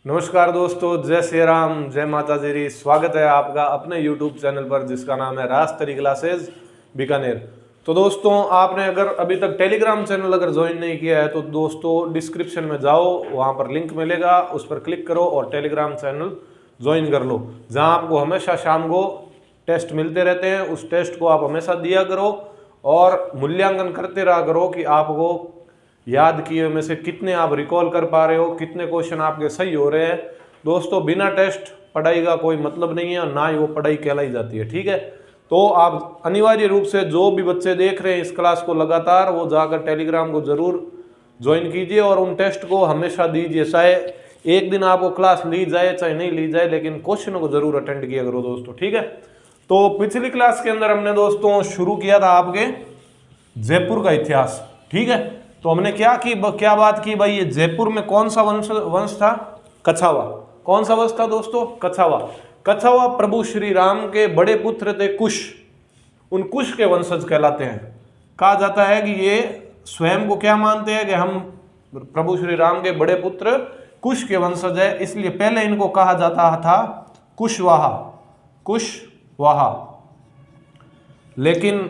नमस्कार दोस्तों, जय श्री राम, जय माता दी। स्वागत है आपका अपने YouTube चैनल पर जिसका नाम है राजतरी क्लासेज बीकानेर। तो दोस्तों, आपने अगर अभी तक टेलीग्राम चैनल अगर ज्वाइन नहीं किया है तो दोस्तों डिस्क्रिप्शन में जाओ, वहाँ पर लिंक मिलेगा, उस पर क्लिक करो और टेलीग्राम चैनल ज्वाइन कर लो, जहाँ आपको हमेशा शाम को टेस्ट मिलते रहते हैं। उस टेस्ट को आप हमेशा दिया करो और मूल्यांकन करते रहा करो कि आपको याद किए में से कितने आप रिकॉल कर पा रहे हो, कितने क्वेश्चन आपके सही हो रहे हैं। दोस्तों, बिना टेस्ट पढ़ाई का कोई मतलब नहीं है और ना ही वो पढ़ाई कहलाई जाती है। ठीक है, तो आप अनिवार्य रूप से जो भी बच्चे देख रहे हैं इस क्लास को लगातार, वो जाकर टेलीग्राम को जरूर ज्वाइन कीजिए और उन टेस्ट को हमेशा दीजिए। चाहे एक दिन आपको क्लास ली जाए चाहे नहीं ली जाए, लेकिन क्वेश्चनों को जरूर अटेंड किया करो दोस्तों। ठीक है, तो पिछली क्लास के अंदर हमने दोस्तों शुरू किया था आपके जयपुर का इतिहास। ठीक है, तो हमने क्या बात की भाई, ये जयपुर में कौन सा वंश था? कछावा। कौन सा वंश था दोस्तों? कछावा। कछावा प्रभु श्री राम के बड़े पुत्र थे कुश, उन कुश के वंशज कहलाते हैं। कहा जाता है कि ये स्वयं को क्या मानते हैं कि हम प्रभु श्री राम के बड़े पुत्र कुश के वंशज है, इसलिए पहले इनको कहा जाता था कुशवाहा। कुशवाहा। लेकिन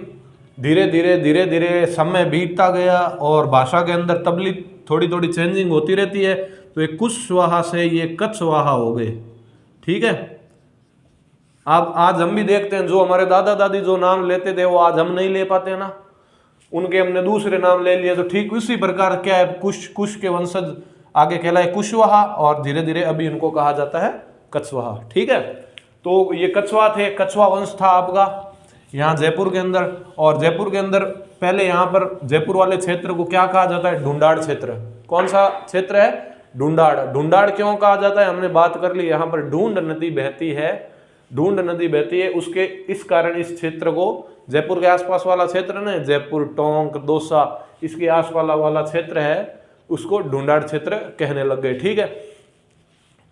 धीरे धीरे समय बीतता गया और भाषा के अंदर तबली थोड़ी थोड़ी चेंजिंग होती रहती है, तो ये कुशवाहा से ये कछवाहा हो गए। ठीक है, अब आज हम भी देखते हैं, जो हमारे दादा दादी जो नाम लेते थे वो आज हम नहीं ले पाते ना, उनके हमने दूसरे नाम ले लिए। तो ठीक उसी प्रकार क्या है, कुश के वंशज आगे कहलाए कुशवाहा और धीरे धीरे अभी इनको कहा जाता है कछवाहा। ठीक है, तो ये कछवा थे, कछवा वंश था आपका यहाँ जयपुर के अंदर। और जयपुर के अंदर पहले यहाँ पर जयपुर वाले क्षेत्र को क्या कहा जाता है? ढूंढाड़ क्षेत्र। कौन सा क्षेत्र है? ढूंढाड़। ढूंढाड़ क्यों कहा जाता है हमने बात कर ली। यहाँ पर ढूंढ नदी बहती है, ढूंढ नदी बहती है, उसके इस कारण इस क्षेत्र को, जयपुर के आसपास वाला क्षेत्र ना, जयपुर, टोंक, दौसा, इसके आसपास वाला क्षेत्र है, उसको ढूंढाड़ क्षेत्र कहने लग गए। ठीक है,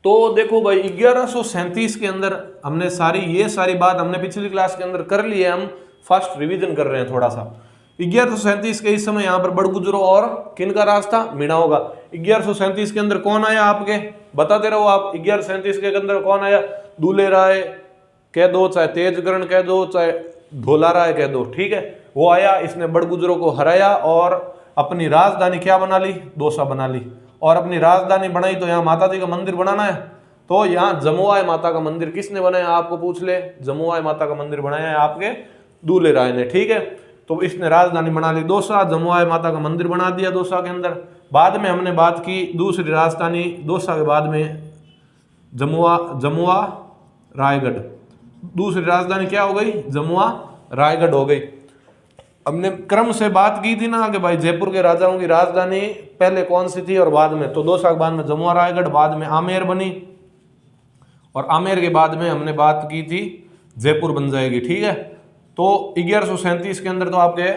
तो देखो भाई 1137 के अंदर हमने ये सारी बात हमने पिछली क्लास के अंदर कर ली है। हम फर्स्ट रिवीजन कर रहे हैं थोड़ा सा। 1137 के इस समय यहाँ पर बड़गुजरों और किन का राज था? मीणाओं का। 1137 के अंदर कौन आया आपके? बताते रहो आप। 1137 के अंदर कौन आया? दूल्हे राय कह दो, चाहे तेजकरण कह दो, चाहे धोला राय कह दो। ठीक है, वो आया, इसने बड़गुजरों को हराया और अपनी राजधानी क्या बना ली? दौसा बना ली। और अपनी राजधानी बनाई तो यहाँ माता जी का मंदिर बनाना है, तो यहाँ जमुआय माता का मंदिर किसने बनाया? आपको पूछ ले। जमुआय माता का मंदिर बनाया है आपके दूल्हे राय ने। ठीक है, तो इसने राजधानी बना ली दौसा, जमुआय माता का मंदिर बना दिया दौसा के अंदर। बाद में हमने बात की दूसरी राजधानी दौसा के बाद में जमुआ रायगढ़। दूसरी राजधानी क्या हो गई? जमुआ रायगढ़ हो गई। हमने क्रम से बात की थी ना कि भाई जयपुर के राजाओं की राजधानी पहले कौन सी थी और बाद में, तो दौसा के बाद में जमुआ रायगढ़, बाद में आमेर बनी और आमेर के बाद में हमने बात की थी जयपुर बन जाएगी। ठीक है, तो 1137 के अंदर तो आपके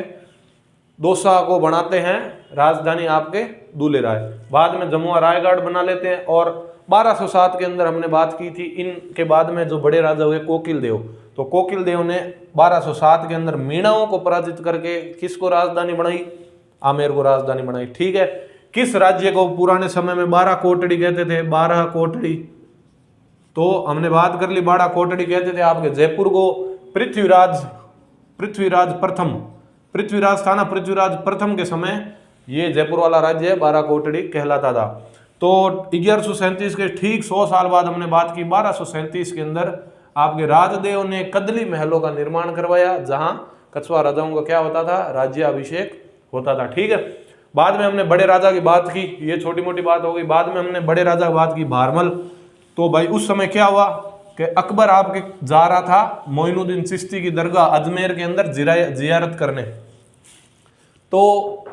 दौसा को बनाते हैं राजधानी आपके दूल्हे राय, बाद में जमुआ रायगढ़ बना लेते हैं। और 1207 के अंदर हमने बात की थी इनके बाद में जो बड़े राजा हुए कोकिल देव, तो कोकिल देव ने 1207 के अंदर मीणाओं को पराजित करके किसको राजधानी बनाई? आमेर को राजधानी बनाई। ठीक है, किस राज्य को पुराने समय में 12 कोटड़ी कहते थे? 12 कोटड़ी। तो हमने बात कर ली 12 कोटड़ी कहते थे आपके जयपुर को। पृथ्वीराज था ना, पृथ्वीराज प्रथम के समय ये जयपुर वाला राज्य 12 कोटड़ी कहलाता था। तो 1137 के ठीक 100 साल बाद हमने बात की 1237 के अंदर आपके राजदेव ने कदली महलों का निर्माण करवाया, जहां कछवा राजाओं का क्या होता था? राज्याभिषेक होता था। ठीक है, बाद में हमने बड़े राजा की बात की, ये छोटी मोटी बात हो गई। बाद में हमने बड़े राजा की बात की भारमल। तो भाई उस समय क्या हुआ कि अकबर आपके जा रहा था मोइनुद्दीन चिश्ती की दरगाह अजमेर के अंदर जियारत करने। तो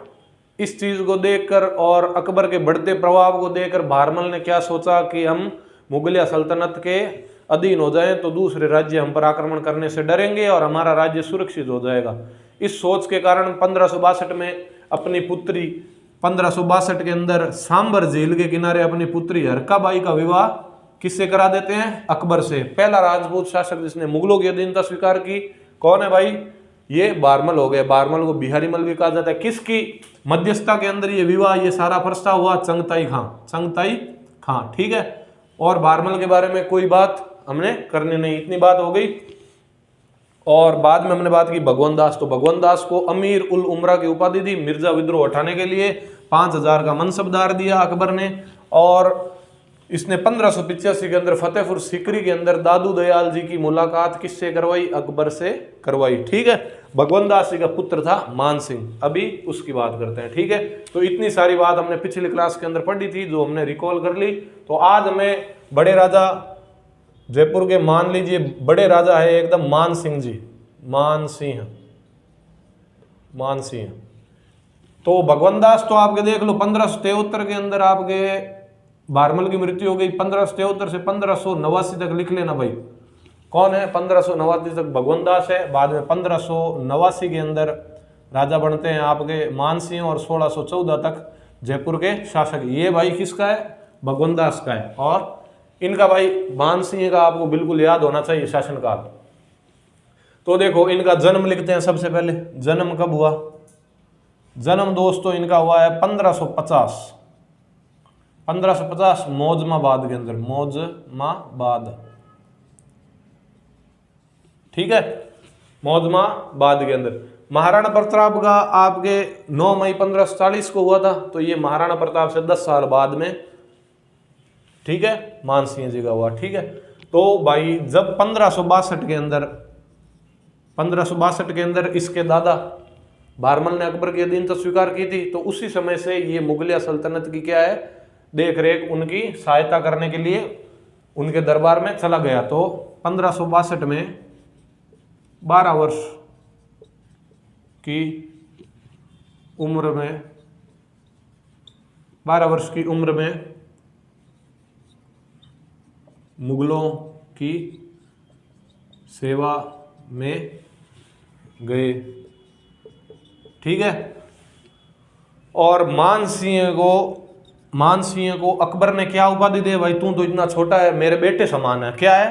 इस चीज को देखकर और अकबर के बढ़ते प्रभाव को देखकर भारमल ने क्या सोचा कि हम मुगलिया सल्तनत के अधीन हो जाएं तो दूसरे राज्य हम पर आक्रमण करने से डरेंगे और हमारा राज्य सुरक्षित हो जाएगा। इस सोच के कारण 1562 में अपनी पुत्री 1562 के अंदर सांबर झील के किनारे अपनी पुत्री हरकाबाई का विवाह किससे करा देते हैं? अकबर से। पहला राजपूत शासक जिसने मुगलों की अधीनता स्वीकार की कौन है भाई? ये बारमल हो गए। बारमल को बिहारी मल भी कहा जाता है। किसकी मध्यस्थता के अंदर ये विवाह, ये सारा प्रस्ताव हुआ? चंगताई खां। ठीक है, और बारमल के बारे में कोई बात हमने करनी नहीं, इतनी बात हो गई। और बाद में हमने बात की भगवंत दास, तो भगवंत दास को अमीर उल उमरा की उपाधि दी, मिर्जा विद्रोह हटाने के लिए 5000 का मनसबदार दिया अकबर ने। और इसने 1585 के अंदर फतेहपुर सीकरी के अंदर दादू दयाल जी की मुलाकात किससे करवाई? अकबर से करवाई। ठीक है, भगवंत दास जी का पुत्र था मान सिंह। अभी उसकी बात करते हैं। ठीक है, तो इतनी सारी बात हमने पिछली क्लास के अंदर पढ़ी थी जो हमने रिकॉल कर ली। तो आज हमें बड़े राजा जयपुर के, मान लीजिए बड़े राजा है एकदम मान सिंह जी, मान सिंह। तो भगवंत दास तो आपके देख लो 1573 के अंदर आपके बारमल की मृत्यु हो गई। 1573 से 1589 तक लिख लेना भाई, कौन है? 1589 तक भगवंत दास है। बाद में 1589 के अंदर राजा बनते हैं आपके मान सिंह, और 1614 तक जयपुर के शासक। ये भाई किसका है? भगवंत दास का है। और इनका भाई मान सिंह का आपको बिल्कुल याद होना चाहिए शासनकाल। तो देखो इनका जन्म लिखते हैं सबसे पहले। जन्म कब हुआ? जन्म दोस्तों इनका हुआ है 1550 मौजमाबाद के अंदर, मौजमाबाद। ठीक है, मौजमाबाद के अंदर। महाराणा प्रताप का आपके 9 मई 1540 को हुआ था। तो ये महाराणा प्रताप से 10 साल बाद में, ठीक है, मान सिंह जी का हुआ। ठीक है, तो भाई जब 1562 के अंदर इसके दादा बारमल ने अकबर की अधीनता स्वीकार की थी, तो उसी समय से ये मुगलिया सल्तनत की क्या है, देख रेख, उनकी सहायता करने के लिए उनके दरबार में चला गया। तो 1562 में 12 वर्ष की उम्र में मुगलों की सेवा में गए। ठीक है, और मान सिंह को अकबर ने क्या उपाधि दी? भाई तू तो इतना छोटा है, मेरे बेटे समान है। क्या है?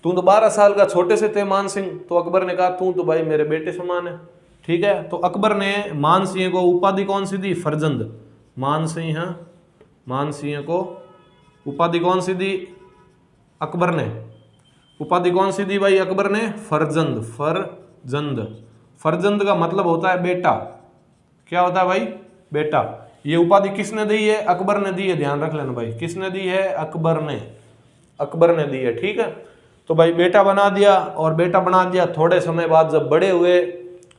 तू तो 12 साल का छोटे से थे मान सिंह। तो अकबर ने कहा तू तो भाई मेरे बेटे समान है। ठीक है, तो अकबर ने मान सिंह को उपाधि कौन सी दी? फरजंद। मान सिंह को उपाधि कौन सी दी? अकबर ने उपाधि कौन सी दी भाई? अकबर ने फरजंद। फरजंद का मतलब होता है बेटा। क्या होता है भाई? बेटा। ये उपाधि किसने दी है? अकबर ने दी है। ध्यान रख लेना भाई, किसने दी है? अकबर ने दी है। ठीक है, तो भाई बेटा बना दिया। और बेटा बना दिया, थोड़े समय बाद जब बड़े हुए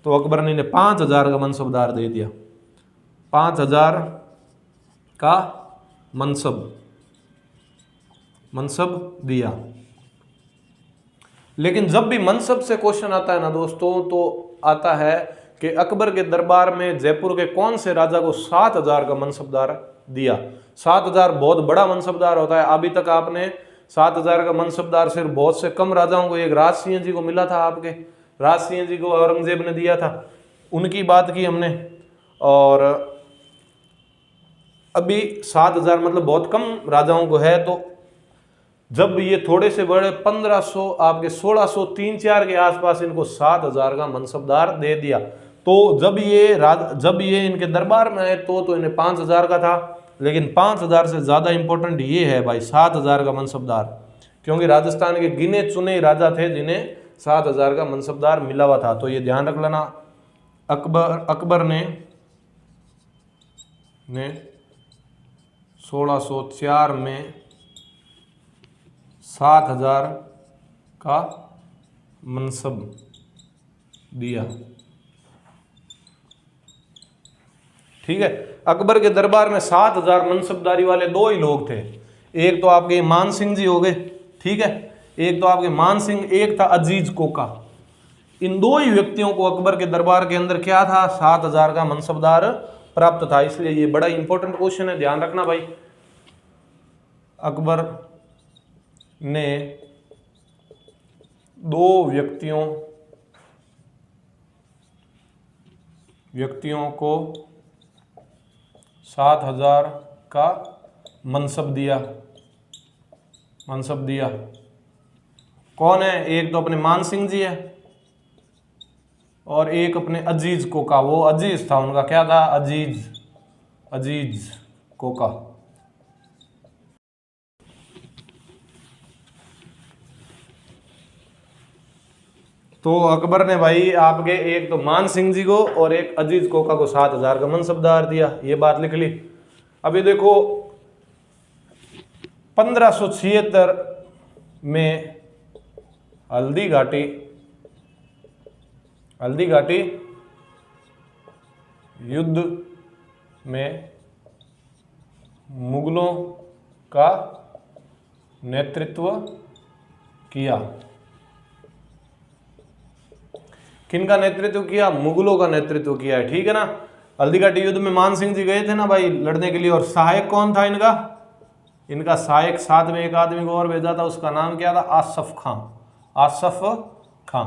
तो अकबर ने 5000 का मनसबदार दे दिया। 5000 का मनसब दिया। लेकिन जब भी मनसब से क्वेश्चन आता है ना दोस्तों, तो आता है कि अकबर के दरबार में जयपुर के कौन से राजा को 7000 का मनसबदार दिया। 7000 बहुत बड़ा मनसबदार होता है। अभी तक आपने 7000 का मनसबदार सिर्फ बहुत से कम राजाओं को, एक राज सिंह जी को मिला था। आपके राज सिंह जी को औरंगजेब ने दिया था, उनकी बात की हमने। और अभी 7000 मतलब बहुत कम राजाओं को है। तो जब ये थोड़े से बड़े 1500 आपके 1603-4 के आसपास इनको 7000 का मनसबदार दे दिया। तो जब ये इनके दरबार में आए तो इन्हें 5000 का था। लेकिन 5000 से ज़्यादा इंपॉर्टेंट ये है भाई 7000 का मनसबदार, क्योंकि राजस्थान के गिने चुने राजा थे जिन्हें 7000 का मनसबदार मिला हुआ था। तो ये ध्यान रख लेना, अकबर ने 1604 में 7000 का मनसब दिया। ठीक है, अकबर के दरबार में 7000 मनसबदारी वाले दो ही लोग थे। एक तो आपके मान सिंह जी हो गए, ठीक है, एक तो आपके मान सिंह, एक था अजीज कोका। इन दो ही व्यक्तियों को अकबर के दरबार के अंदर क्या था? 7000 का मनसबदार प्राप्त था। इसलिए ये बड़ा इंपॉर्टेंट क्वेश्चन है, ध्यान रखना भाई। अकबर ने दो व्यक्तियों को 7000 का मनसब दिया। कौन है? एक तो अपने मान सिंह जी है और एक अपने अजीज कोका। वो अजीज था उनका, क्या था? अजीज कोका। तो अकबर ने भाई आपके एक तो मान सिंह जी को और एक अजीज कोका को 7,000 का मनसबदार दिया, ये बात लिख ली। अभी देखो 1576 में हल्दी घाटी युद्ध में मुगलों का नेतृत्व किया। किनका नेतृत्व किया? मुगलों का नेतृत्व किया है, ठीक है ना। हल्दी घाटी युद्ध में मान सिंह जी गए थे ना भाई लड़ने के लिए, और सहायक कौन था इनका? इनका सहायक साथ में एक आदमी को और भेजा था, उसका नाम क्या था? आसफ खां।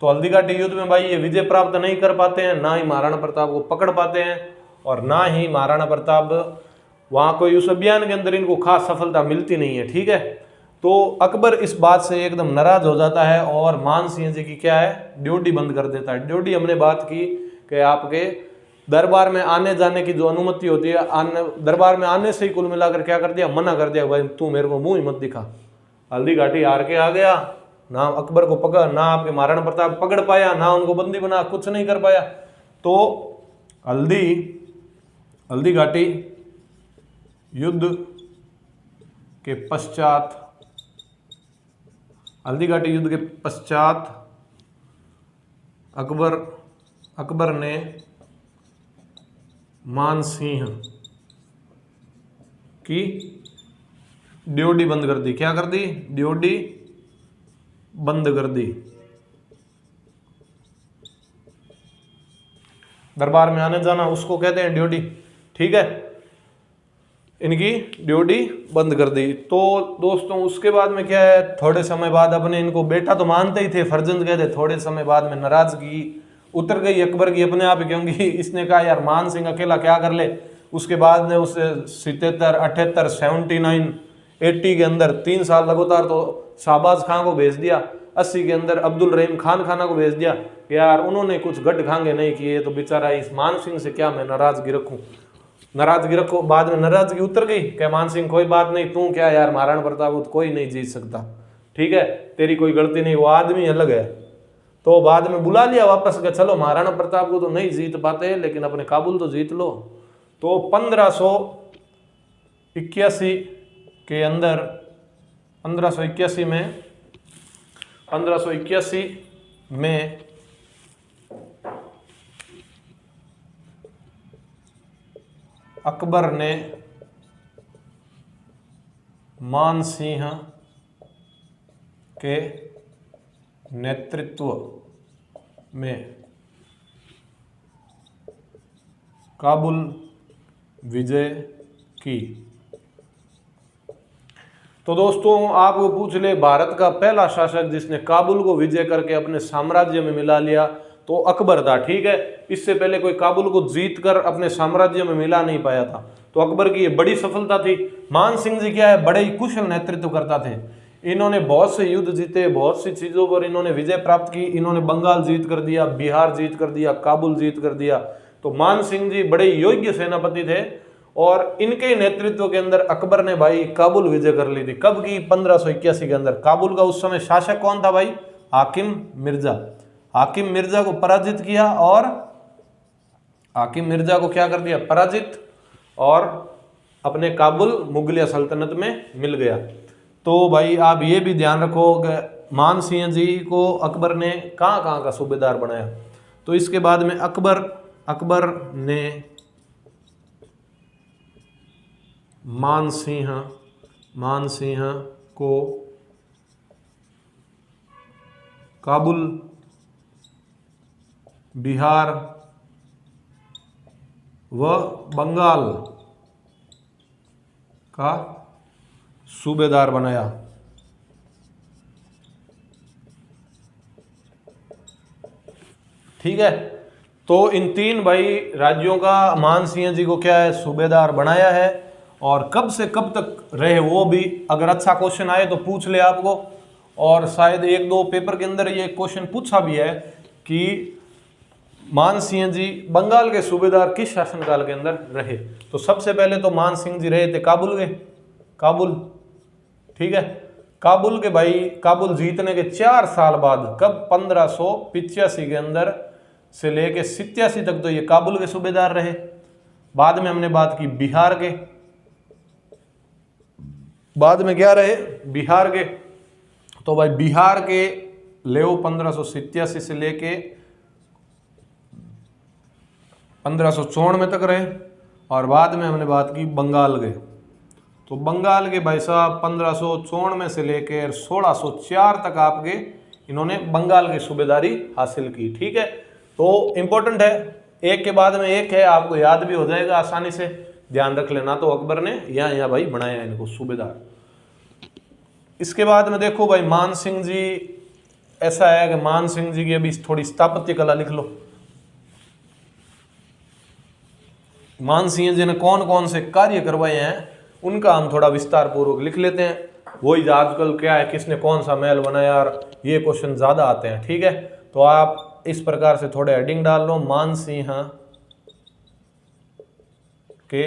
तो हल्दी घाटी युद्ध में भाई ये विजय प्राप्त नहीं कर पाते हैं, ना ही महाराणा प्रताप को पकड़ पाते हैं, और ना ही महाराणा प्रताप वहां कोई उस अभियान के अंदर इनको खास सफलता मिलती नहीं है, ठीक है। तो अकबर इस बात से एकदम नाराज हो जाता है और मान सिंह जी की क्या है? ड्यूटी बंद कर देता है। ड्यूटी हमने बात की कि आपके दरबार में आने जाने की जो अनुमति होती है, दरबार में आने से ही कुल मिलाकर क्या कर दिया? मना कर दिया, भाई तू मेरे को मुंह ही मत दिखा। हल्दी घाटी हार के आ गया, ना अकबर को पकड़, ना आपके महाराणा प्रताप पकड़ पाया, ना उनको बंदी बना, कुछ नहीं कर पाया। तो हल्दी घाटी युद्ध के पश्चात अकबर ने मान सिंह की ड्यूटी बंद कर दी। क्या कर दी? ड्यूटी बंद कर दी। दरबार में आने जाना उसको कहते हैं ड्यूटी, ठीक है। इनकी ड्यूटी बंद कर दी। तो दोस्तों उसके बाद में क्या है? थोड़े समय बाद अपने इनको बेटा तो मानते ही थे, फर्जंद कहते, थोड़े समय बाद में नाराजगी उतर गई अकबर की अपने आप, क्योंकि इसने कहा यार मान सिंह अकेला क्या कर ले। उसके बाद ने उसे 77, 78, 79, 80 के अंदर 3 साल लगातार तो शाहबाज खां को भेज दिया। 80 के अंदर अब्दुल रहीम खाना को भेज दिया कि यार उन्होंने कुछ गट खांगे नहीं किए, तो बेचारा इस मान सिंह से क्या मैं नाराजगी रखूं। बाद में नाराजगी उतर गई कि मान सिंह कोई बात नहीं, तू क्या यार महाराणा प्रताप को कोई नहीं जीत सकता, ठीक है, तेरी कोई गलती नहीं, वो आदमी अलग है। तो बाद में बुला लिया वापस के, चलो महाराणा प्रताप को तो नहीं जीत पाते लेकिन अपने काबुल तो जीत लो। तो 1581 के अंदर 1581 में अकबर ने मान सिंह के नेतृत्व में काबुल विजय की। तो दोस्तों आपको पूछ ले, भारत का पहला शासक जिसने काबुल को विजय करके अपने साम्राज्य में मिला लिया तो अकबर था, ठीक है। इससे पहले कोई काबुल को जीत कर अपने साम्राज्य में मिला नहीं पाया था, तो अकबर की ये बड़ी सफलता थी। मान सिंह जी क्या है? बड़े ही कुशल नेतृत्व करता थे। इन्होंने बहुत से युद्ध जीते, बहुत सी चीजों पर इन्होंने विजय प्राप्त की। इन्होंने बंगाल जीत कर दिया, बिहार जीत कर दिया, काबुल जीत कर दिया। तो मान सिंह जी बड़े योग्य सेनापति थे और इनके नेतृत्व के अंदर अकबर ने भाई काबुल विजय कर ली थी। कब की? 1581 के अंदर। काबुल का उस समय शासक कौन था भाई? हाकिम मिर्जा को पराजित किया, और हाकिम मिर्जा को क्या कर दिया? पराजित, और अपने काबुल मुगलिया सल्तनत में मिल गया। तो भाई आप ये भी ध्यान रखो मान सिंह जी को अकबर ने कहाँ का सूबेदार बनाया। तो इसके बाद में अकबर ने मान सिंह को काबुल, बिहार व बंगाल का सूबेदार बनाया। ठीक है, तो इन 3 भाई राज्यों का मान सिंह जी को क्या है? सूबेदार बनाया है। और कब से कब तक रहे वो भी अगर अच्छा क्वेश्चन आए तो पूछ ले आपको, और शायद 1-2 पेपर के अंदर ये क्वेश्चन पूछा भी है कि मान सिंह जी बंगाल के सूबेदार किस शासनकाल के अंदर रहे। तो सबसे पहले तो मान सिंह जी रहे थे काबुल, ठीक है, काबुल के भाई, काबुल जीतने के 4 साल बाद, कब 1585 के अंदर से लेके 87 तक तो ये काबुल के सूबेदार रहे। बाद में हमने बात की बिहार के, बाद में क्या रहे, बिहार के। तो भाई बिहार के लेओ 1587 से लेके 1594 तक रहे। और बाद में हमने बात की बंगाल के, तो बंगाल के भाई साहब 1594 से लेकर 1604 तक आपके इन्होंने बंगाल की सूबेदारी हासिल की। ठीक है, तो इंपॉर्टेंट है, एक के बाद में एक है, आपको याद भी हो जाएगा आसानी से, ध्यान रख लेना। तो अकबर ने यहाँ भाई बनाया इनको सूबेदार। इसके बाद में देखो भाई मान सिंह जी, ऐसा है कि मान सिंह जी की अभी थोड़ी स्थापत्य कला लिख लो। मान सिंह जी ने कौन कौन से कार्य करवाए हैं उनका हम थोड़ा विस्तार पूर्वक लिख लेते हैं। वही आजकल क्या है, किसने कौन सा महल बनाया, और ये क्वेश्चन ज्यादा आते हैं। ठीक है, तो आप इस प्रकार से थोड़े हेडिंग डाल लो, मान सिंह के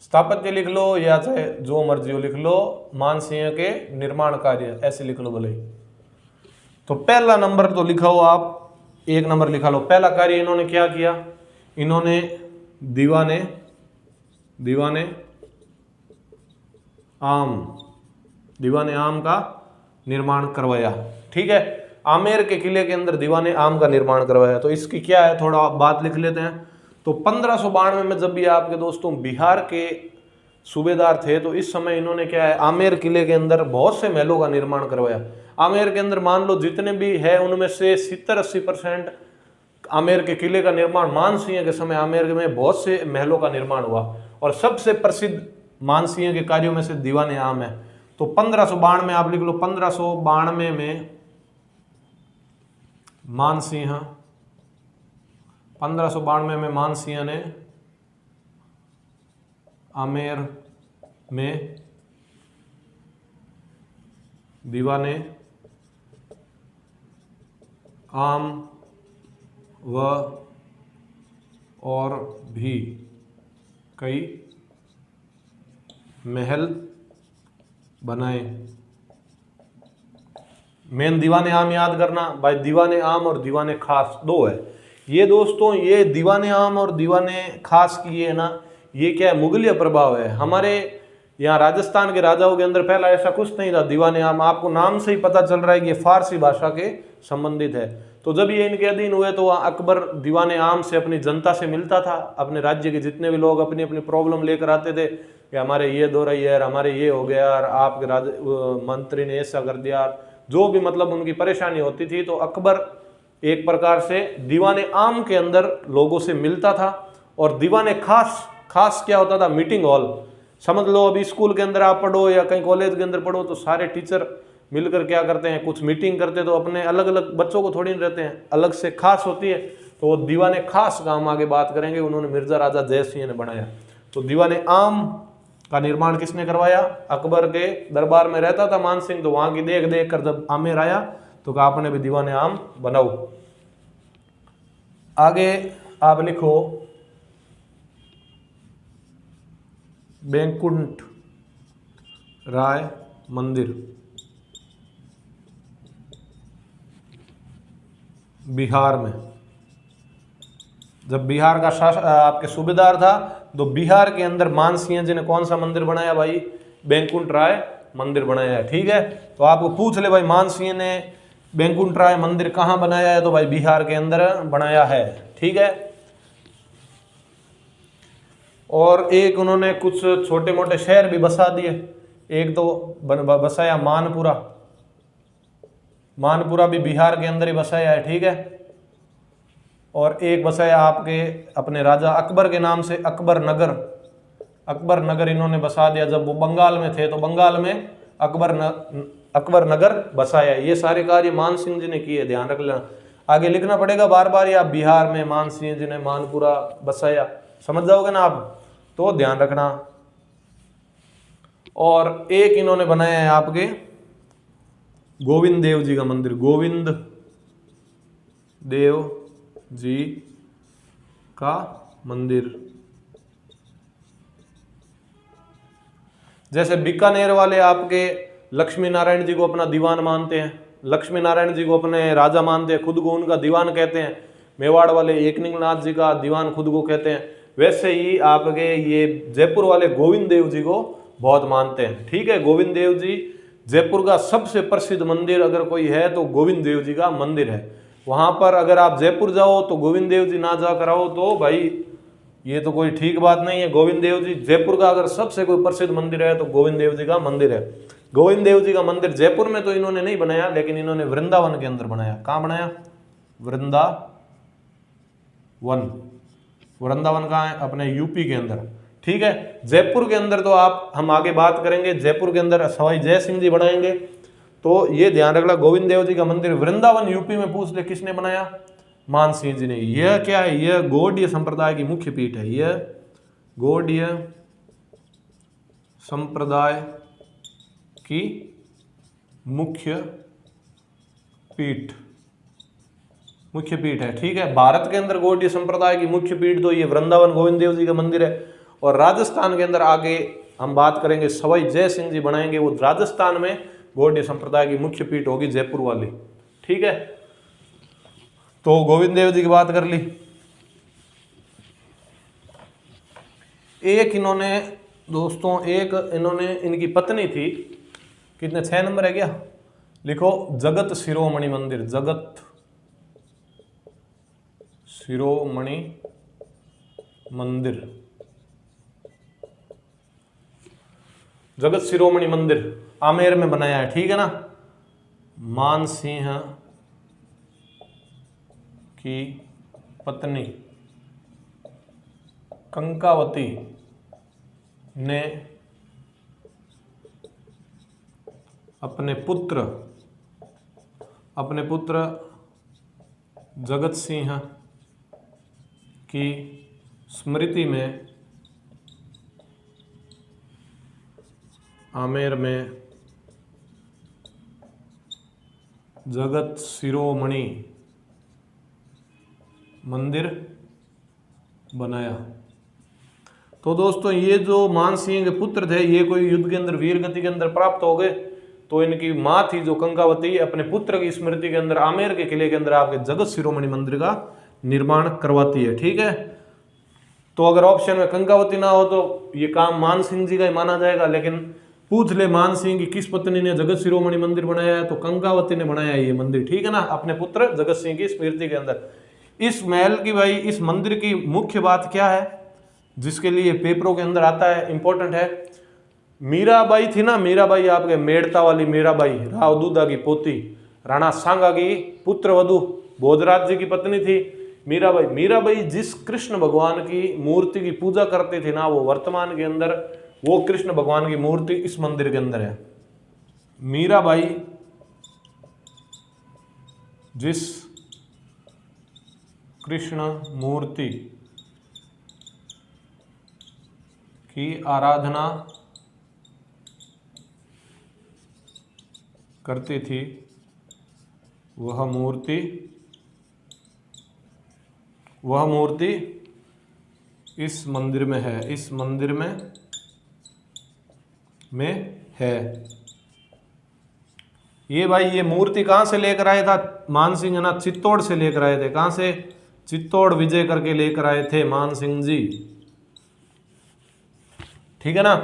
स्थापत्य लिख लो, या चाहे जो मर्जी हो लिख लो, मान सिंह के निर्माण कार्य ऐसे लिख लो भले ही। तो पहला नंबर तो लिखा हो आप, 1 नंबर लिखा लो। पहला कार्य इन्होंने क्या किया, इन्होंने दीवाने आम का निर्माण करवाया। ठीक है, आमेर के किले के अंदर दीवाने आम का निर्माण करवाया। तो इसकी क्या है, थोड़ा बात लिख लेते हैं। तो 1592 में जब भी आपके दोस्तों बिहार के सूबेदार थे, तो इस समय इन्होंने क्या है, आमेर किले के अंदर बहुत से महलों का निर्माण करवाया। आमेर के अंदर मान लो जितने भी है उनमें से 70-80% आमेर के किले का निर्माण मान सिंह के समय आमेर में बहुत से महलों का निर्माण हुआ। और सबसे प्रसिद्ध मान सिंह के कार्यों में से दीवाने आम है। तो 1592 में आप लिख लो, 1592 में मान सिंह, 1592 में मान सिंह ने आमेर में दीवाने आम व और भी कई महल बनाए। मेन दीवाने आम याद करना भाई, दीवाने आम और दीवाने खास 2 है ये दोस्तों। ये दीवाने आम और दीवाने खास की ये है ना, ये क्या है, मुगलिय प्रभाव है। हमारे यहाँ राजस्थान के राजाओं के अंदर पहला ऐसा कुछ नहीं था। दीवाने आम आपको नाम से ही पता चल रहा है कि ये फारसी भाषा के संबंधित है। तो जब ये इनके अधीन हुए तो अकबर दीवाने आम से अपनी जनता से मिलता था। अपने राज्य के जितने भी लोग अपनी अपनी प्रॉब्लम लेकर आते थे कि हमारे ये दो रही है, हमारे ये हो गया, और आपके मंत्री ने ऐसा कर दिया, जो भी मतलब उनकी परेशानी होती थी, तो अकबर एक प्रकार से दीवाने आम के अंदर लोगों से मिलता था। और दीवाने खास क्या होता था, मीटिंग हॉल। समझ लो अभी स्कूल के अंदर आप पढ़ो या कहीं कॉलेज के अंदर पढ़ो, तो सारे टीचर मिलकर क्या करते हैं, कुछ मीटिंग करते, तो अपने अलग अलग बच्चों को थोड़ी नहीं रहते हैं, अलग से खास होती है। तो वो दीवाने खास का हम आगे बात करेंगे, उन्होंने मिर्जा राजा जय सिंह ने बनाया। तो दीवाने आम का निर्माण किसने करवाया, अकबर के दरबार में रहता था मान सिंह, तो वहां की देख देख कर जब आमेर आया तो कहा आपने भी दीवाने आम बनाओ। आगे आप लिखो बैंकुंठ राय मंदिर बिहार में। जब बिहार का आपके सूबेदार था, तो बिहार के अंदर मान सिंह जी ने कौन सा मंदिर बनाया भाई, बैंकुंठ राय मंदिर बनाया है। ठीक है, तो आपको पूछ ले भाई मान सिंह ने बैंकुंठ राय मंदिर कहाँ बनाया है, तो भाई बिहार के अंदर बनाया है। ठीक है, और एक उन्होंने कुछ छोटे मोटे शहर भी बसा दिए। एक तो बसाया मानपुरा भी बिहार के अंदर ही बसाया है। ठीक है, और एक बसाया आपके अपने राजा अकबर के नाम से अकबर नगर इन्होंने बसा दिया। जब वो बंगाल में थे तो बंगाल में अकबर नगर बसाया। ये सारे कार्य मान सिंह जी ने किए, ध्यान रख लेना। आगे लिखना पड़ेगा बार बार, या बिहार में मान सिंह जी ने मानपुरा बसाया, समझ जाओगे ना आप, तो ध्यान रखना। और एक इन्होंने बनाया है आपके गोविंद देव जी का मंदिर, गोविंद देव जी का मंदिर। जैसे बीकानेर वाले आपके लक्ष्मी नारायण जी को अपना दीवान मानते हैं, लक्ष्मी नारायण जी को अपने राजा मानते हैं, खुद को उनका दीवान कहते हैं। मेवाड़ वाले एकनिंगनाथ जी का दीवान खुद को कहते हैं। वैसे ही आपके ये जयपुर वाले गोविंद देव जी को बहुत मानते हैं। ठीक है, गोविंद देव जी जयपुर का सबसे प्रसिद्ध मंदिर अगर कोई है तो गोविंद देव जी का मंदिर है। वहां पर अगर आप जयपुर जाओ तो गोविंद देव जी ना जाकर आओ तो भाई ये तो कोई ठीक बात नहीं है। गोविंद देव जी जयपुर का अगर सबसे कोई प्रसिद्ध मंदिर है तो गोविंद देव जी का मंदिर है। गोविंद देव जी का मंदिर जयपुर में तो इन्होंने नहीं बनाया, लेकिन इन्होंने वृंदावन के अंदर बनाया। कहाँ बनाया? वृंदावन। वृंदावन कहाँ है? अपने यूपी के अंदर। ठीक है, जयपुर के अंदर तो आप हम आगे बात करेंगे। जयपुर के अंदर सवाई जय सिंह जी बनाएंगे, तो ये ध्यान रखना गोविंद देव जी का मंदिर वृंदावन यूपी में पूछ ले किसने बनाया? मान सिंह जी ने। यह क्या है? यह गौड़ीय संप्रदाय की मुख्य पीठ है। यह गौड़ीय संप्रदाय की मुख्य पीठ है। ठीक है, भारत के अंदर गौड़ीय संप्रदाय की मुख्य पीठ तो ये वृंदावन गोविंद देव जी का मंदिर है। और राजस्थान के अंदर आगे हम बात करेंगे सवाई जय सिंह जी बनाएंगे, वो राजस्थान में गौड़ीय संप्रदाय की मुख्य पीठ होगी जयपुर वाली। ठीक है, तो गोविंद देव जी की बात कर ली। एक इन्होंने दोस्तों, एक इन्होंने, इनकी पत्नी थी, कितने 6 नंबर है क्या? लिखो जगत शिरोमणि मंदिर। जगत शिरोमणि मंदिर, जगत शिरोमणि मंदिर आमेर में बनाया है। ठीक है ना। मान सिंह की पत्नी कंकावती ने अपने पुत्र जगत सिंह की स्मृति में आमेर में जगत शिरोमणि मंदिर बनाया। तो दोस्तों ये जो मान सिंह के पुत्र थे, ये कोई युद्ध के अंदर वीर गति के अंदर प्राप्त हो गए, तो इनकी माँ थी जो कंकावती, अपने पुत्र की स्मृति के अंदर आमेर के किले के अंदर आपके जगत शिरोमणि मंदिर का निर्माण करवाती है। ठीक है, तो अगर ऑप्शन में कंकावती ना हो तो ये काम मान सिंह जी का ही माना जाएगा। लेकिन पूछ ले मान सिंह की किस पत्नी ने जगत शिरोमणि मंदिर बनाया है, तो कंकावती ने बनाया है ये मंदिर। ठीक है ना, अपने पुत्र जगत सिंह की स्मृति के अंदर। इस महल की भाई, इस मंदिर की मुख्य बात क्या है जिसके लिए पेपरों के अंदर आता है, इंपॉर्टेंट है। मीराबाई थी ना, मीराबाई आपके मेड़ता वाली मीराबाई, राव दूधा की पोती, राणा सांगा की पुत्र वधु, भोजराज जी की पत्नी थी मीराबाई। मीराबाई जिस कृष्ण भगवान की मूर्ति की पूजा करते थे ना, वो वर्तमान के अंदर वो कृष्ण भगवान की मूर्ति इस मंदिर के अंदर है। मीराबाई जिस कृष्ण मूर्ति की आराधना करती थी, वह मूर्ति इस मंदिर में है, इस मंदिर में है। ये भाई ये मूर्ति कहाँ से लेकर आया था मान सिंह ना? चित्तौड़ से लेकर आए थे। कहाँ से? चित्तौड़ विजय करके लेकर आए थे मान सिंह जी। ठीक है ना।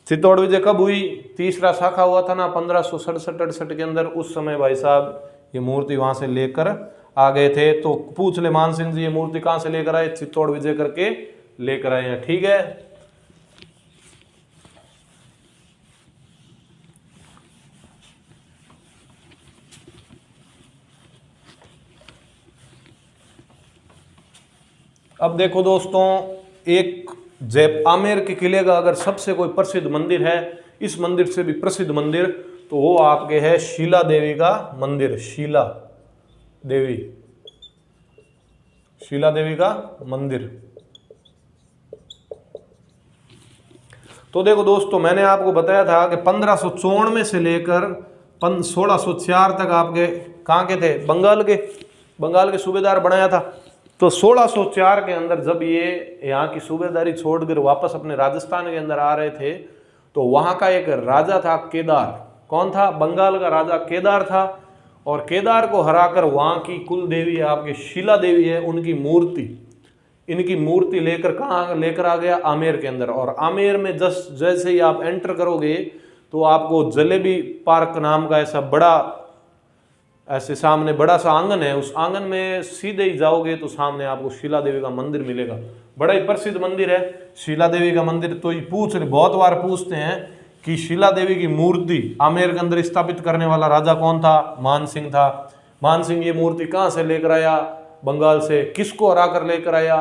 चित्तौड़ विजय कब हुई? तीसरा शाखा हुआ था ना 1567-68 के अंदर। उस समय भाई साहब ये मूर्ति वहां से लेकर आ गए थे। तो पूछ ले मान सिंह जी ये मूर्ति कहाँ से लेकर आए? चित्तौड़ विजय करके लेकर आए हैं। ठीक है, अब देखो दोस्तों, एक आमेर के किले का अगर सबसे कोई प्रसिद्ध मंदिर है, इस मंदिर से भी प्रसिद्ध मंदिर, तो वो आपके है शीला देवी का मंदिर। शीला देवी का मंदिर। तो देखो दोस्तों, मैंने आपको बताया था कि 1594 से लेकर 1604 तक आपके कहाँ के थे? बंगाल के सूबेदार बनाया था। तो 1604 के अंदर जब ये यहाँ की सूबेदारी छोड़कर वापस अपने राजस्थान के अंदर आ रहे थे, तो वहाँ का एक राजा था केदार। कौन था? बंगाल का राजा केदार था। और केदार को हराकर वहाँ की कुल देवी आपकी शिला देवी है, उनकी मूर्ति, इनकी मूर्ति लेकर कहाँ लेकर आ गया? आमेर के अंदर। और आमेर में जैसे ही आप एंटर करोगे तो आपको जलेबी पार्क नाम का ऐसा बड़ा, ऐसे सामने बड़ा सा आंगन है, उस आंगन में सीधे ही जाओगे तो सामने आपको शिला देवी का मंदिर मिलेगा। बड़ा ही प्रसिद्ध मंदिर है शिला देवी का मंदिर। तो ये बहुत बार पूछते हैं कि शिला देवी की मूर्ति आमेर के अंदर स्थापित करने वाला राजा कौन था? मान सिंह था। मान सिंह ये मूर्ति कहाँ से लेकर आया? बंगाल से। किसको हरा कर लेकर आया?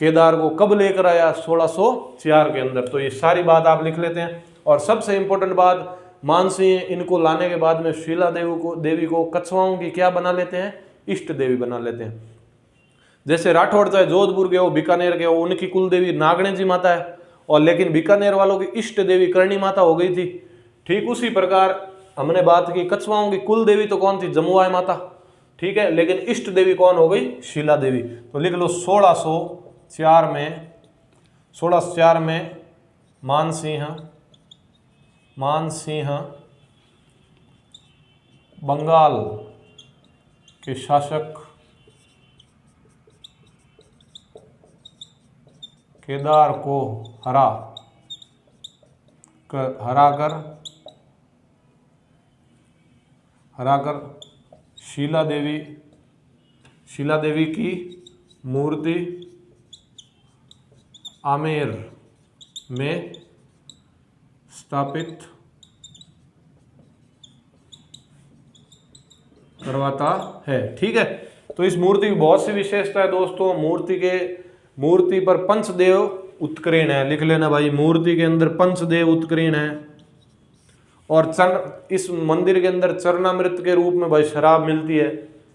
केदार को। कब लेकर आया? 1604 के अंदर। तो ये सारी बात आप लिख लेते हैं। और सबसे इंपॉर्टेंट बात, मानसिंह इनको लाने के बाद में शिला देवी को कछवाओं की क्या बना लेते हैं? इष्ट देवी बना लेते हैं। जैसे राठौड़ चाहे जोधपुर के हो, बीकानेर के हो, उनकी कुल देवी नागणे जी माता है, और लेकिन बीकानेर वालों की इष्ट देवी करणी माता हो गई थी। ठीक उसी प्रकार हमने बात की, कछवाओं की कुल देवी तो कौन थी? जमुआय माता, ठीक है, लेकिन इष्ट देवी कौन हो गई? शिला देवी। तो लिख लो 1604 में मानसिंह बंगाल के शासक केदार को हराकर शिला देवी की मूर्ति आमेर में स्थापित करवाता है। ठीक है, तो इस मूर्ति की बहुत सी विशेषता है दोस्तों। मूर्ति पर पंचदेव उत्कीर्ण है, लिख लेना भाई, मूर्ति के अंदर पंचदेव उत्कीर्ण है। और इस मंदिर के अंदर चरणामृत के रूप में भाई शराब मिलती है।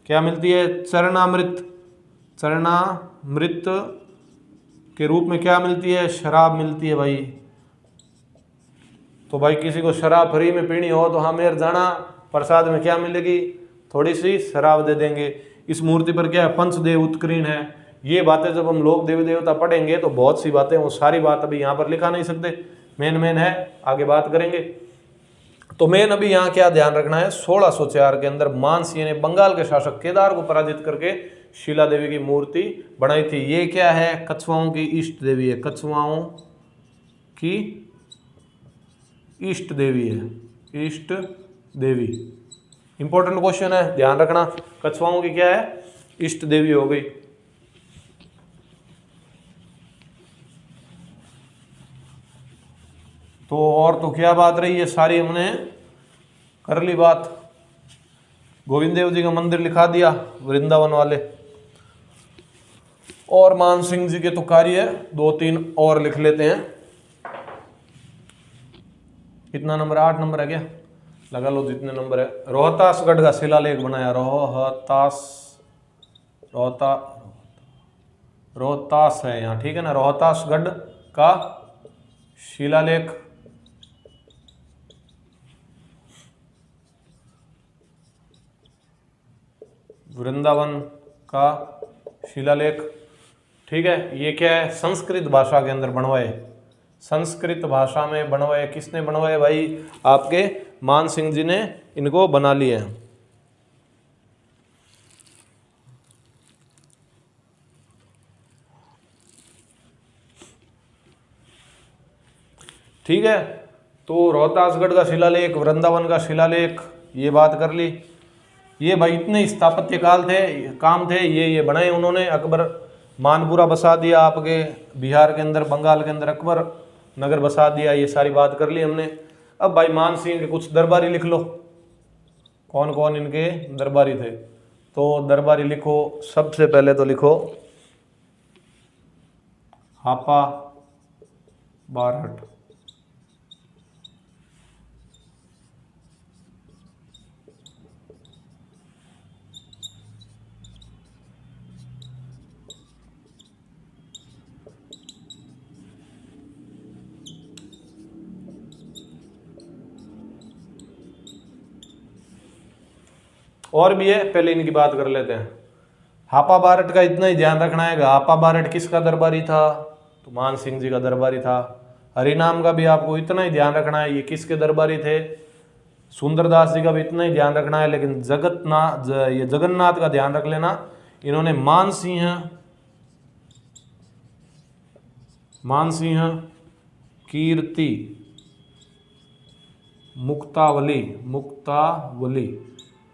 क्या मिलती है? चरणामृत के रूप में क्या मिलती है? शराब मिलती है भाई। तो भाई किसी को शराब फ्री में पीनी हो तो आमेर जाना, प्रसाद में क्या मिलेगी? थोड़ी सी शराब दे देंगे। इस मूर्ति पर क्या है? पंचदेव उत्कीर्ण है। ये बातें जब हम लोग देवी देवता पढ़ेंगे तो बहुत सी बातें, वो सारी बात अभी यहाँ पर लिखा नहीं सकते, मेन है, आगे बात करेंगे। तो मेन अभी यहाँ क्या ध्यान रखना है? 1604 के अंदर मानसिंह ने बंगाल के शासक केदार को पराजित करके शिला देवी की मूर्ति बनाई थी। ये क्या है? कछुआओं की इष्ट देवी है, कछुआओं की इष्ट देवी है, इष्ट देवी। इंपॉर्टेंट क्वेश्चन है, ध्यान रखना। कछुआओं की क्या है? इष्ट देवी हो गई। तो और तो क्या बात रही है, सारी हमने कर ली बात। गोविंद देव जी का मंदिर लिखा दिया वृंदावन वाले, और मान सिंह जी के तो कार्य 2-3 और लिख लेते हैं। कितना नंबर? 8 नंबर है क्या? लगा लो जितने नंबर है। रोहतासगढ़ का शिलालेख बनाया, रोहतास है यहाँ, ठीक है ना। रोहतासगढ़ का शिलालेख वृंदावन का शिलालेख, ठीक है। ये क्या है? संस्कृत भाषा के अंदर बनवाए, संस्कृत भाषा में बनवाए। किसने बनवाए भाई? आपके मान सिंह जी ने इनको बना लिए हैं। ठीक है, तो रोहतासगढ़ का शिलालेख, वृंदावन का शिलालेख, ये बात कर ली। ये भाई इतने स्थापत्य काम थे, ये बनाए उन्होंने। अकबर मानपुरा बसा दिया आपके बिहार के अंदर, बंगाल के अंदर अकबर नगर बसा दिया। ये सारी बात कर ली हमने। अब भाई मान सिंह के कुछ दरबारी लिख लो, कौन कौन इनके दरबारी थे। तो दरबारी लिखो, सबसे पहले तो लिखो हापा बारहट, और भी है, पहले इनकी बात कर लेते हैं। हापा बारट का इतना ही ध्यान रखना है, हापा बारट किसका दरबारी था? तो मान सिंह जी का दरबारी था। हरिनाम का भी आपको इतना ही ध्यान रखना है, ये किसके दरबारी थे? सुंदरदास जी का भी इतना ही ध्यान रखना है, लेकिन ये जगन्नाथ का ध्यान रख लेना। इन्होंने मानसिंह कीर्ति मुक्तावली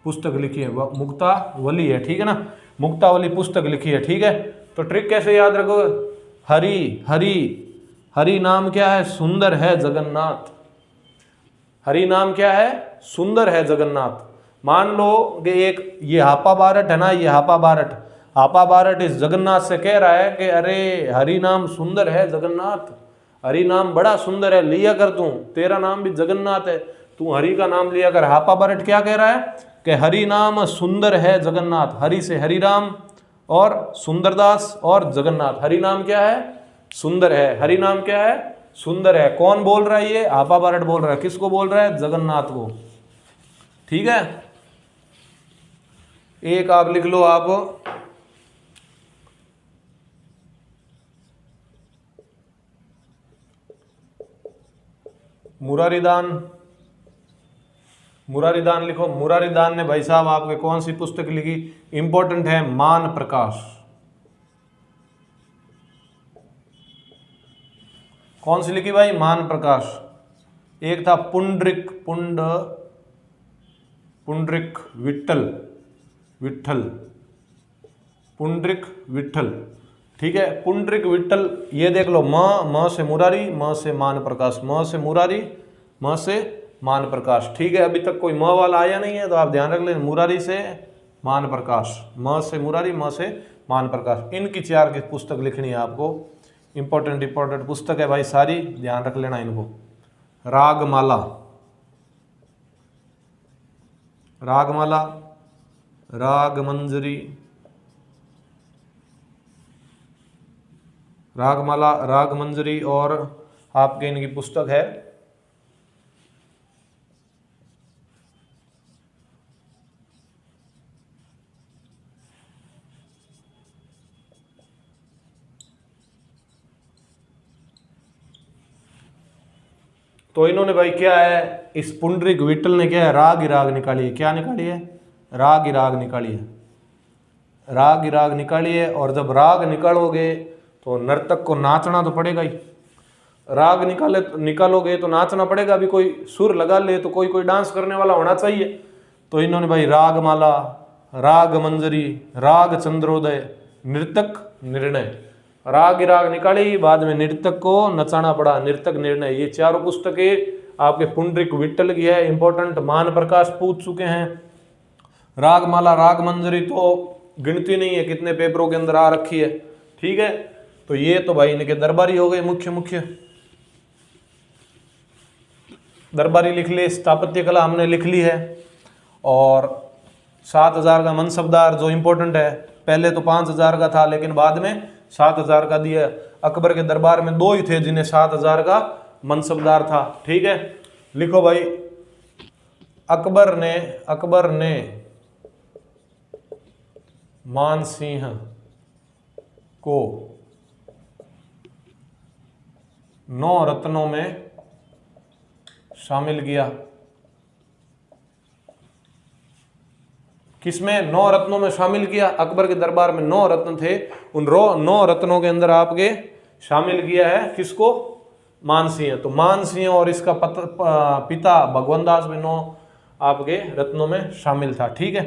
पुस्तक लिखी है, मुक्तावली है, ठीक है ना, मुक्तावली पुस्तक लिखी है, ठीक है। तो ट्रिक कैसे याद रखोगे, हरि नाम क्या है, सुंदर है जगन्नाथ। हरि नाम क्या है, सुंदर है जगन्नाथ। मान लो कि एक ये हापा बारट है ना, ये हापा बारट इस जगन्नाथ से कह रहा है कि अरे हरि नाम सुंदर है जगन्नाथ, हरि नाम बड़ा सुंदर है, लिया कर तू, तेरा नाम भी जगन्नाथ है, तू हरि का नाम लिया कर। हापा बारट क्या कह रहा है कि हरि नाम सुंदर है जगन्नाथ, हरि से हरिराम और सुंदरदास और जगन्नाथ। हरि नाम क्या है, सुंदर है, हरि नाम क्या है, सुंदर है। कौन बोल रहा है, ये हापा बारट बोल रहा है। किसको बोल रहा है, जगन्नाथ को, ठीक है। एक आप लिख लो, आप मुरारीदान लिखो। मुरारीदान ने भाई साहब आपके कौन सी पुस्तक लिखी, इंपॉर्टेंट है, मान प्रकाश। कौन सी लिखी भाई, मान प्रकाश। एक था पुंडरिक विट्ठल, ठीक है, पुंडरिक विट्ठल। ये देख लो, म से मुरारी, म से मान प्रकाश, म से मुरारी, म से मान प्रकाश, ठीक है। अभी तक कोई म वाला आया नहीं है तो आप ध्यान रख लें, मुरारी से मान प्रकाश, म से मुरारी, म से मान प्रकाश। इनकी 4 की पुस्तक लिखनी है आपको, इंपॉर्टेंट पुस्तक है भाई, सारी ध्यान रख लेना इनको। रागमाला, रागमंजरी, रागमंजरी और आपके इनकी पुस्तक है तो इन्होंने भाई क्या है, इस पुंडरिक विट्ठल ने क्या है, राग निकाली है। क्या निकाली है, राग निकाली है, राग निकाली है। और जब राग निकालोगे तो नर्तक को नाचना तो पड़ेगा ही, राग निकालोगे तो नाचना पड़ेगा। अभी कोई सुर लगा ले तो कोई डांस करने वाला होना चाहिए। तो इन्होंने भाई रागमाला, राग मंजरी, राग चंद्रोदय, नृतक निर्णय, राग निकाली, बाद में नृतक को नचाना पड़ा, नृतक निर्णय। ये 4 पुस्तकें आपके पुंडरिक विट्ठल की है, इंपॉर्टेंट। मान प्रकाश पूछ चुके हैं। रागमाला, राग मंजरी तो गिनती नहीं है कितने पेपरों के अंदर आ रखी है, ठीक है। तो ये तो भाई इनके दरबारी हो गए, मुख्य दरबारी लिख ले। स्थापत्य कला हमने लिख ली है। और 7000 का मनसबदार जो इंपॉर्टेंट है, पहले तो 5000 का था लेकिन बाद में 7000 का दिया। अकबर के दरबार में 2 ही थे जिन्हें 7000 का मनसबदार था, ठीक है। लिखो भाई, अकबर ने मानसिंह को 9 रत्नों में शामिल किया। किसमें, 9 रत्नों में शामिल किया। अकबर के दरबार में 9 रत्न थे, उन 9 रत्नों के अंदर आपके शामिल किया है किसको, मानसिंह। तो मानसिंह और इसका पिता भगवान दास भी 9 आपके रत्नों में शामिल था, ठीक है।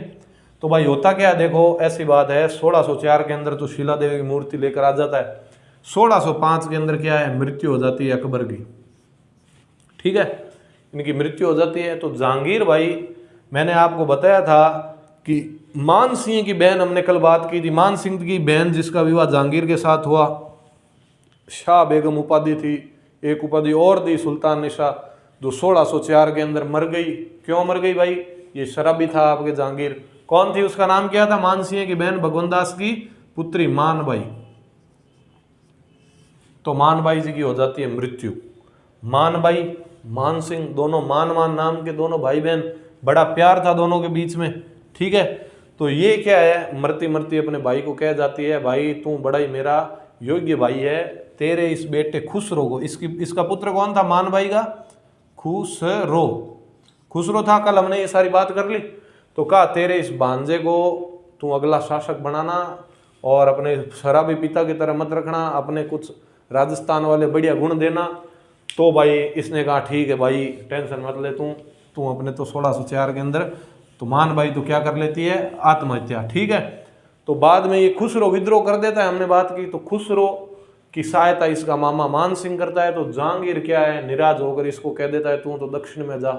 तो भाई होता क्या, देखो ऐसी बात है, 1604 के अंदर तो शिला देवी की मूर्ति लेकर आ जाता है। 1605 के अंदर क्या है, मृत्यु हो जाती है अकबर की, ठीक है, इनकी मृत्यु हो जाती है। तो जहांगीर भाई, मैंने आपको बताया था कि मान सिंह की बहन, हमने कल बात की थी, मान सिंह की बहन जिसका विवाह जहांगीर के साथ हुआ, शाह बेगम उपाधि थी, एक उपाधि और दी सुल्तान निशा, जो 1604 के अंदर मर गई। क्यों मर गई भाई, ये शराबी था आपके जहांगीर। कौन थी, उसका नाम क्या था, मान सिंह की बहन भगवान दास की पुत्री मानबाई। तो मानबाई जी की हो जाती है मृत्यु। मानबाई, मान सिंह, दोनों मान नाम के दोनों भाई बहन, बड़ा प्यार था दोनों के बीच में, ठीक है। तो ये क्या है, मरती मरती अपने भाई को कह जाती है, भाई तू बड़ा ही मेरा योग्य भाई है, तेरे इस बेटे खुसरो को, इसका पुत्र कौन था, मानबाई का खुसरो, खुसरो था, कल हमने ये सारी बात कर ली। तो कहा तेरे इस भांजे को तू अगला शासक बनाना और अपने शराबी पिता की तरह मत रखना, अपने कुछ राजस्थान वाले बढ़िया गुण देना। तो भाई इसने कहा ठीक है भाई टेंशन मत ले तू अपने तो 1604 के अंदर तो मान भाई तू क्या कर लेती है, आत्महत्या। ठीक है। तो बाद में ये खुसरो विद्रोह कर देता है, हमने बात की। तो खुसरो की सहायता इसका मामा मान सिंह करता है। तो जहांगीर क्या है, निराश होकर इसको कह देता है तू तो दक्षिण में जा।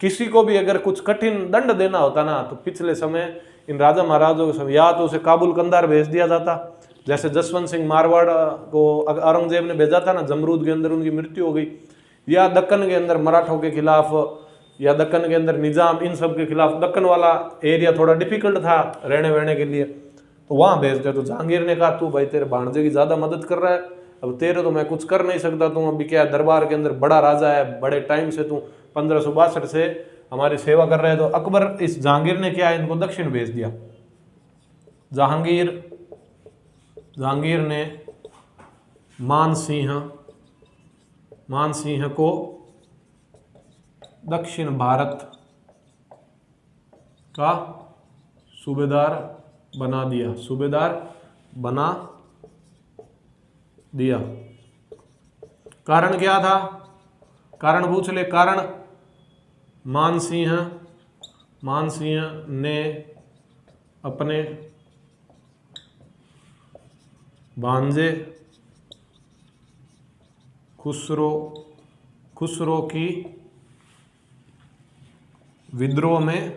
किसी को भी अगर कुछ कठिन दंड देना होता ना तो पिछले समय इन राजा महाराजों के समय या तो उसे काबुल कंधार भेज दिया जाता, जैसे जसवंत सिंह मारवाड़ को औरंगजेब ने भेजा था ना, जमरूद के अंदर उनकी मृत्यु हो गई, या दक्कन के अंदर मराठों के खिलाफ या दक्कन के अंदर निजाम, इन सब के खिलाफ। दक्कन वाला एरिया थोड़ा डिफिकल्ट था रहने वहने के लिए, तो वहां भेज दिया। तो जहांगीर ने कहा तू भाई तेरे भांजे की ज्यादा मदद कर रहा है, अब तेरे तो मैं कुछ कर नहीं सकता, तू अभी क्या दरबार के अंदर बड़ा राजा है, बड़े टाइम से तू 1562 से हमारी सेवा कर रहे हैं। तो अकबर इस जहांगीर ने क्या है, इनको दक्षिण भेज दिया। जहांगीर ने मान सिंह को दक्षिण भारत का सूबेदार बना दिया। कारण क्या था, कारण पूछ ले। कारण मान सिंह ने अपने भांजे खुसरो की विद्रोह में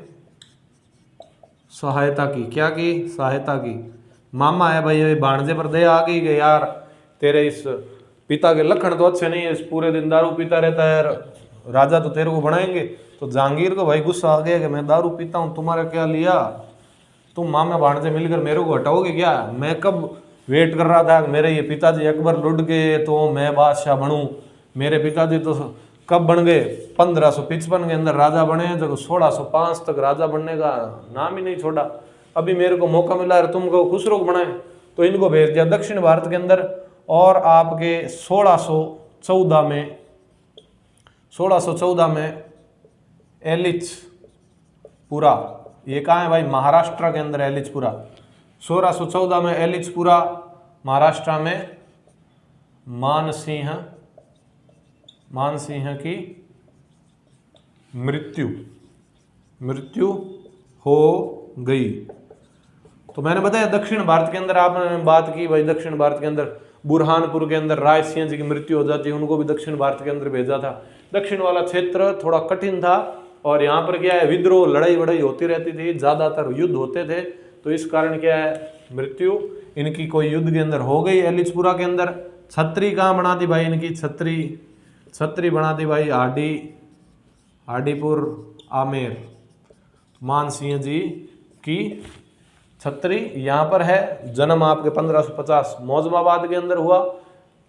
सहायता की। क्या की? सहायता की। मामा है भाई, ये भांजे पर दया आ गई कि यार तेरे इस पिता के लक्षण तो अच्छे नहीं है, इस पूरे दिन दारू पीता रहता है, राजा तो तेरे को बनाएंगे। तो जहांगीर को भाई गुस्सा आ गया कि मैं दारू पीता हूँ, तुम्हारा क्या लिया, तुम मामा भांजे मिलकर मेरे को हटाओगे क्या? मैं कब वेट कर रहा था मेरे ये पिताजी अकबर लुट गए तो मैं बादशाह बनूं। मेरे पिताजी तो कब बन गए, 1555 के अंदर राजा बने, तो 1605 तक राजा बनने का नाम ही नहीं छोड़ा। अभी मेरे को मौका मिला है, तुमको खुसरो को बनाए। तो इनको भेज दिया दक्षिण भारत के अंदर। और आपके 1614 में एलिचपुरा, ये कहाँ है भाई, महाराष्ट्र के अंदर एलिचपुरा। 1614 में एलिचपुरा महाराष्ट्र में मानसिंह की मृत्यु हो गई। तो मैंने बताया दक्षिण भारत के अंदर आपने बात की भाई, दक्षिण भारत के अंदर बुरहानपुर के अंदर राय सिंह जी की मृत्यु हो जाती है, उनको भी दक्षिण भारत के अंदर भेजा था। दक्षिण वाला क्षेत्र थोड़ा कठिन था और यहाँ पर क्या है, विद्रोह लड़ाई वड़ाई होती रहती थी, ज्यादातर युद्ध होते थे। तो इस कारण क्या है, मृत्यु इनकी कोई युद्ध के अंदर हो गई। एलिचपुरा के अंदर छत्री कहाँ बना दी भाई, इनकी छत्री बना दी भाई हाडीपुर आमेर। मान सिंह जी की छत्री यहाँ पर है। जन्म आपके 1550 मौजमाबाद के अंदर हुआ।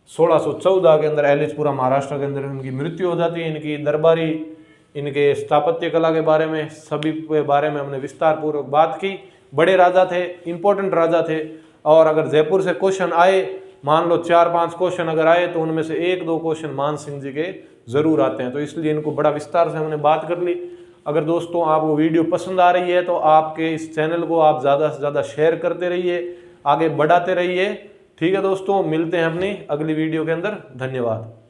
1614 के अंदर एलिचपुरा महाराष्ट्र के अंदर इनकी मृत्यु हो जाती है। इनकी दरबारी, इनके स्थापत्य कला के बारे में, सभी के बारे में हमने विस्तार पूर्वक बात की। बड़े राजा थे, इंपॉर्टेंट राजा थे। और अगर जयपुर से क्वेश्चन आए, मान लो 4-5 क्वेश्चन अगर आए तो उनमें से 1-2 क्वेश्चन मान सिंह जी के जरूर आते हैं। तो इसलिए इनको बड़ा विस्तार से हमने बात कर ली। अगर दोस्तों आपको वीडियो पसंद आ रही है तो आपके इस चैनल को आप ज़्यादा से ज़्यादा शेयर करते रहिए, आगे बढ़ाते रहिए। ठीक है दोस्तों, मिलते हैं अपनी अगली वीडियो के अंदर। धन्यवाद।